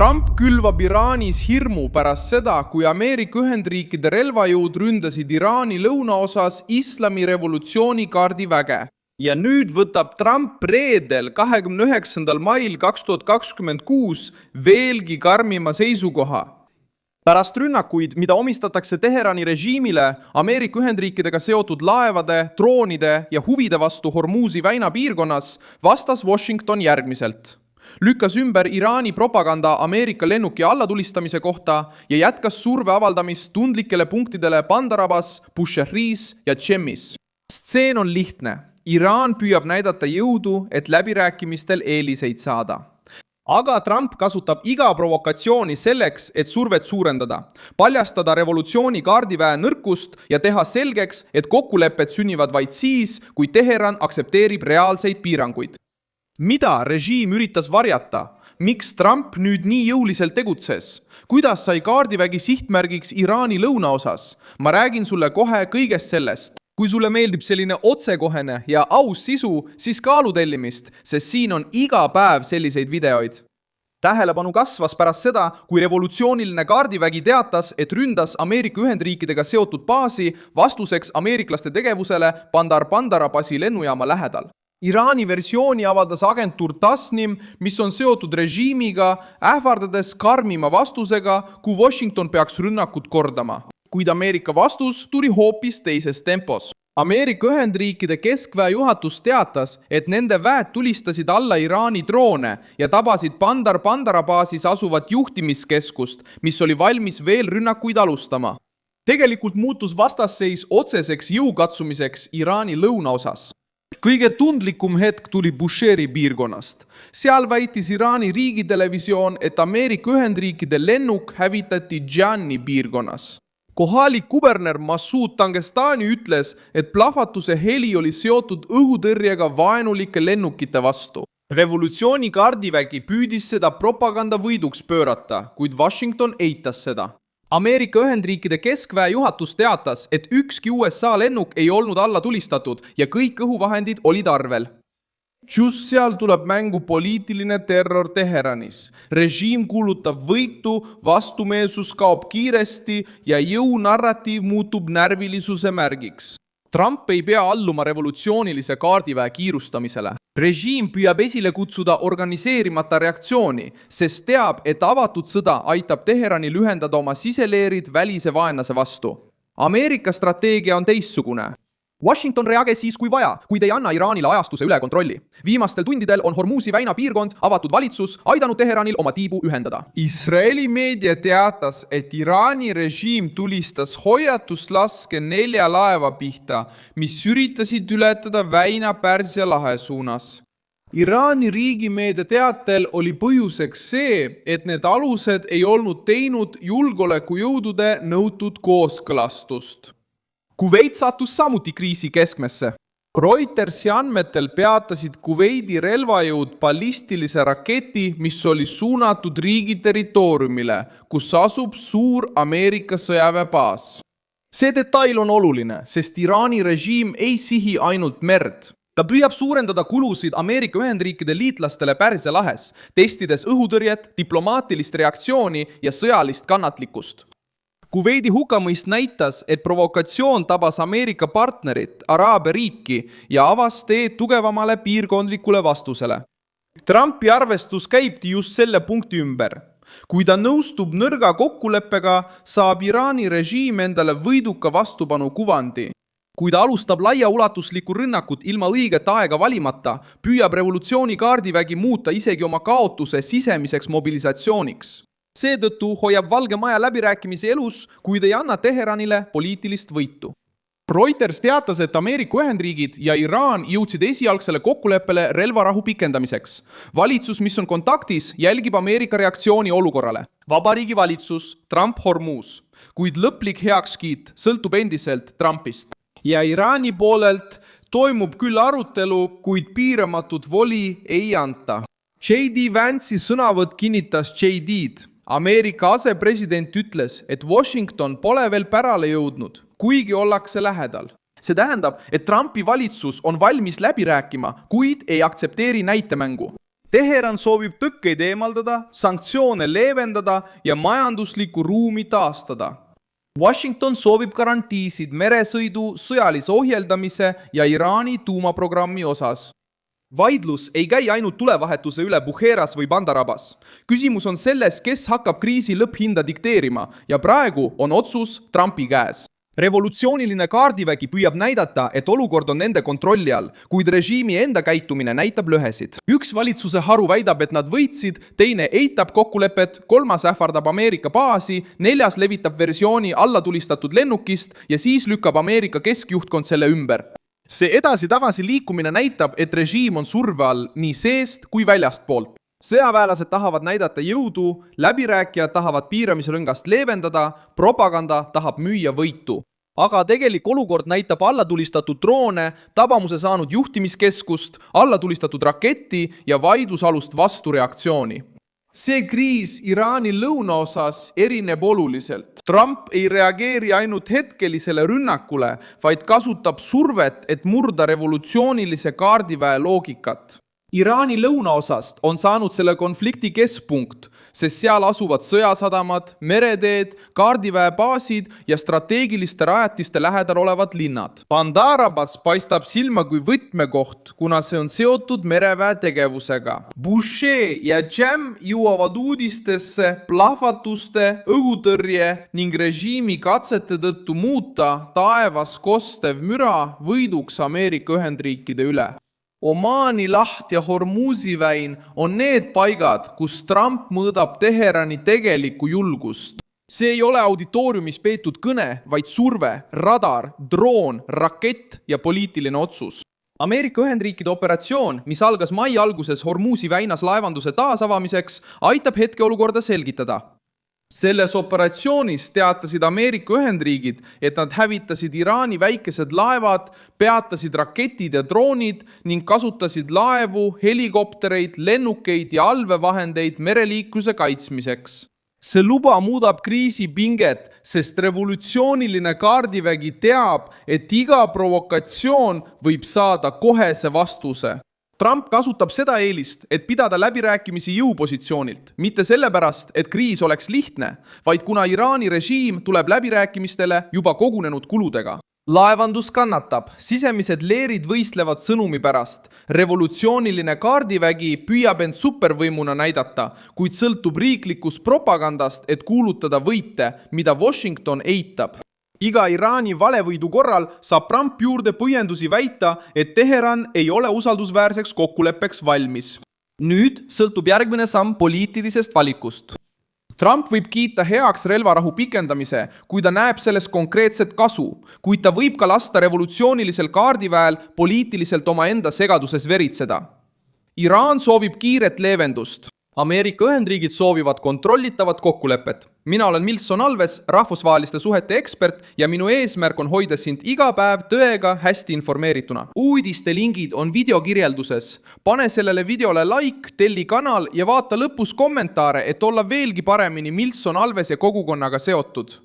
Trump külvab Iraanis hirmu pärast seda, kui Ameerika Ühendriikide relvajõud ründasid Iraani lõunaosas islami revolutsioonikaardi väge. Ja nüüd võtab Trump reedel 29. mail 2026 veelgi karmima seisukoha. Pärast rünnakuid, mida omistatakse Teherani režiimile Ameerika Ühendriikidega seotud laevade, droonide ja huvide vastu Hormuzi väina piirkonnas, vastas Washington järgmiselt. Lükkas ümber Iraani propaganda Ameerika lennuki allatulistamise kohta ja jätkas surve avaldamist tundlikele punktidele Bandarabas, Busheehris ja Tšemmis. Stseen on lihtne. Iraan püüab näidata jõudu, et läbirääkimistel eeliseid saada. Aga Trump kasutab iga provokatsiooni selleks, et survet suurendada, paljastada revolutsiooni kaardiväe nõrkust ja teha selgeks, et kokkulepped sünnivad vaid siis, kui Teheran aktsepteerib reaalseid piiranguid. Mida režiim üritas varjata? Miks Trump nüüd nii jõuliselt tegutses? Kuidas sai kaardivägi sihtmärgiks Iraani lõunaosas? Ma räägin sulle kohe kõigest sellest. Kui sulle meeldib selline otsekohene ja aus sisu, siis kaalu tellimist, sest siin on iga päev selliseid videoid. Tähelepanu kasvas pärast seda, kui revolutsiooniline kaardivägi teatas, et ründas Ameerika Ühendriikidega seotud baasi vastuseks ameeriklaste tegevusele Bandarabasi lennujaama lähedal. Iraani versiooni avaldas agentuur Tasnim, mis on seotud režiimiga, ähvardades karmima vastusega, kui Washington peaks rünnakut kordama. Kuid Ameerika vastus tuli hoopis teises tempos. Ameerika Ühendriikide keskväe juhatus teatas, et nende väed tulistasid alla Iraani droone ja tabasid Bandarabaasis asuvat juhtimiskeskust, mis oli valmis veel rünnakuid alustama. Tegelikult muutus vastasseis otseseks jõukatsumiseks Iraani lõunaosas. Kõige tundlikum hetk tuli Busheehri piirkonnast. Seal väitis Iraani riigitelevisioon, et Ameerika Ühendriikide lennuk hävitati Džanni piirkonnas. Kohalik kuberner Masoud Dagestani ütles, et plahvatuse heli oli seotud õhutõrjega vaenulike lennukite vastu. Revolutsiooni kaardivägi püüdis seda propaganda võiduks pöörata, kuid Washington eitas seda. Ameerika Ühendriikide keskväe juhatus teatas, et ükski USA lennuk ei olnud alla tulistatud ja kõik õhuvahendid olid arvel. Just seal tuleb mängu poliitiline terror Teheranis. Režiim kuulutab võitu, vastumeelsus kaob kiiresti ja jõunarratiiv muutub närvilisuse märgiks. Trump ei pea alluma revolutsioonilise kaardiväe kiirustamisele. Režiim püüab esile kutsuda organiseerimata reaktsiooni, sest teab, et avatud sõda aitab Teheranil ühendada oma siseleerid välise vaenlase vastu. Ameerika strateegia on teistsugune. Washington reageeris siis kui vaja, kuid ei anna Iraanile ajastuse üle kontrolli. Viimastel tundidel on Hormuzi väina piirkond, avatud valitsus, aidanud Teheranil oma tiibu ühendada. Iisraeli meedia teatas, et Iraani režiim tulistas hoiatuslaske 4 laeva pihta, mis üritasid ületada väina Pärsia lahe suunas. Iraani riigimeedia teatel oli põhjuseks see, et need alused ei olnud teinud julgeolekujõudude nõutud kooskõlastust. Kuveit sattus samuti kriisi keskmesse. Reutersi andmetel peatasid Kuveidi relvajõud ballistilise raketi, mis oli suunatud riigi territooriumile, kus asub suur Ameerika sõjaväebaas. See detail on oluline, sest Iraani režiim ei sihi ainult merd. Ta püüab suurendada kulusid Ameerika Ühendriikide liitlastele Pärsia lahes, testides õhutõrjet, diplomaatilist reaktsiooni ja sõjalist kannatlikkust. Kuveidi hukamõist näitas, et provokatsioon tabas Ameerika partnerit, Araabia riiki ja avas teed tugevamale piirkondlikule vastusele. Trumpi arvestus käibki just selle punkti ümber. Kui ta nõustub nõrga kokkuleppega, saab Iraani režiim endale võiduka vastupanu kuvandi. Kui ta alustab laiaulatuslikku rünnakut ilma õiget aega valimata, püüab revolutsiooni kaardivägi muuta isegi oma kaotuse sisemiseks mobilisatsiooniks. Seetõttu hoiab Valge Maja läbirääkimisi elus, kuid ei anna Teheranile poliitilist võitu. Reuters teatas, et Ameerika Ühendriigid ja Iraan jõudsid esialgsele kokkuleppele relvarahu pikendamiseks. Valitsus, mis on kontaktis, jälgib Ameerika reaktsiooni olukorrale. Vabariigi valitsus, Trump Hormuz. Kuid lõplik heakskiit sõltub endiselt Trumpist. Ja Iraani poolelt toimub küll arutelu, kuid piiramatut voli ei anta. J.D. Vance'i sõnavõtt kinnitas J.D.'d. Ameerika asepresident ütles, et Washington pole veel pärale jõudnud, kuigi ollakse lähedal. See tähendab, et Trumpi valitsus on valmis läbi rääkima, kuid ei aktsepteeri näitemängu. Teheran soovib tõkkeid eemaldada, sanktsioone leevendada ja majanduslikku ruumi taastada. Washington soovib garantiisid meresõidu, sõjalise ohjeldamise ja Iraani tuumaprogrammi osas. Vaidlus ei käi ainult tulevahetuse üle Buheras või Bandarabas. Küsimus on selles, kes hakkab kriisi lõpphinda dikteerima ja praegu on otsus Trumpi käes. Revolutsiooniline kaardivägi püüab näidata, et olukord on nende kontrolli all, kuid režiimi enda käitumine näitab lõhesid. Üks valitsuse haru väidab, et nad võitsid, teine eitab kokkulepet, kolmas ähvardab Ameerika baasi, neljas levitab versiooni allatulistatud lennukist ja siis lükkab Ameerika keskjuhtkond selle ümber. See edasi-tagasi liikumine näitab, et režiim on surve all nii seest kui väljastpoolt. Sõjaväelased tahavad näidata jõudu, läbirääkijad tahavad piiramisrõngast leevendada, propaganda tahab müüa võitu. Aga tegelik olukord näitab allatulistatud droone, tabamuse saanud juhtimiskeskust, allatulistatud raketti ja vaidlusalust vastureaktsiooni. See kriis Iraani lõunaosas erineb oluliselt. Trump ei reageeri ainult hetkelisele rünnakule, vaid kasutab survet, et murda revolutsioonilise kaardiväe loogikat. Iraani lõunaosast on saanud selle konflikti keskpunkt, sest seal asuvad sõjasadamad, mereteed, kaardiväebaasid ja strateegiliste rajatiste lähedal olevad linnad. Bandarabas paistab silma kui võtmekoht, kuna see on seotud mereväe tegevusega. Bushehr ja Jam jõuavad uudistesse plahvatuste, õhutõrje ning režiimi katsete tõttu muuta taevas kostev müra võiduks Ameerika Ühendriikide üle. Omaani laht ja Hormuzi väin on need paigad, kus Trump mõõdab Teherani tegelikku julgust. See ei ole auditooriumis peetud kõne, vaid surve, radar, droon, rakett ja poliitiline otsus. Ameerika Ühendriikide operatsioon, mis algas mai alguses Hormuzi väinas laevanduse taasavamiseks, aitab hetkeolukorda selgitada. Selles operatsioonis teatasid Ameerika Ühendriigid, et nad hävitasid Iraani väikesed laevad, peatasid raketid ja droonid ning kasutasid laevu, helikoptereid, lennukeid ja allveevahendeid mereliikluse kaitsmiseks. See luba muudab kriisi pinget, sest revolutsiooniline kaardivägi teab, et iga provokatsioon võib saada kohese vastuse. Trump kasutab seda eelist, et pidada läbirääkimisi jõupositsioonilt, mitte sellepärast, et kriis oleks lihtne, vaid kuna Iraani režiim tuleb läbirääkimistele juba kogunenud kuludega. Laevandus kannatab, sisemised leerid võistlevad sõnumi pärast. Revolutsiooniline kaardivägi püüab end supervõimuna näidata, kuid sõltub riiklikust propagandast, et kuulutada võite, mida Washington eitab. Iga Iraani valevõidu korral saab Trump juurde põhjendusi väita, et Teheran ei ole usaldusväärseks kokkuleppeks valmis. Nüüd sõltub järgmine samm poliitilisest valikust. Trump võib kiita heaks relvarahu pikendamise, kui ta näeb selles konkreetset kasu, kuid ta võib ka lasta revolutsioonilisel kaardiväel poliitiliselt omaenda segaduses veritseda. Iraan soovib kiiret leevendust. Ameerika Ühendriigid soovivad kontrollitavat kokkulepet. Mina olen Milson Alves, rahvusvaheliste suhete ekspert ja minu eesmärk on hoida sind iga päev tõega hästi informeerituna. Uudiste lingid on videokirjelduses. Pane sellele videole like, telli kanal ja vaata lõpus kommentaare, et olla veelgi paremini Milson Alves ja kogukonnaga seotud.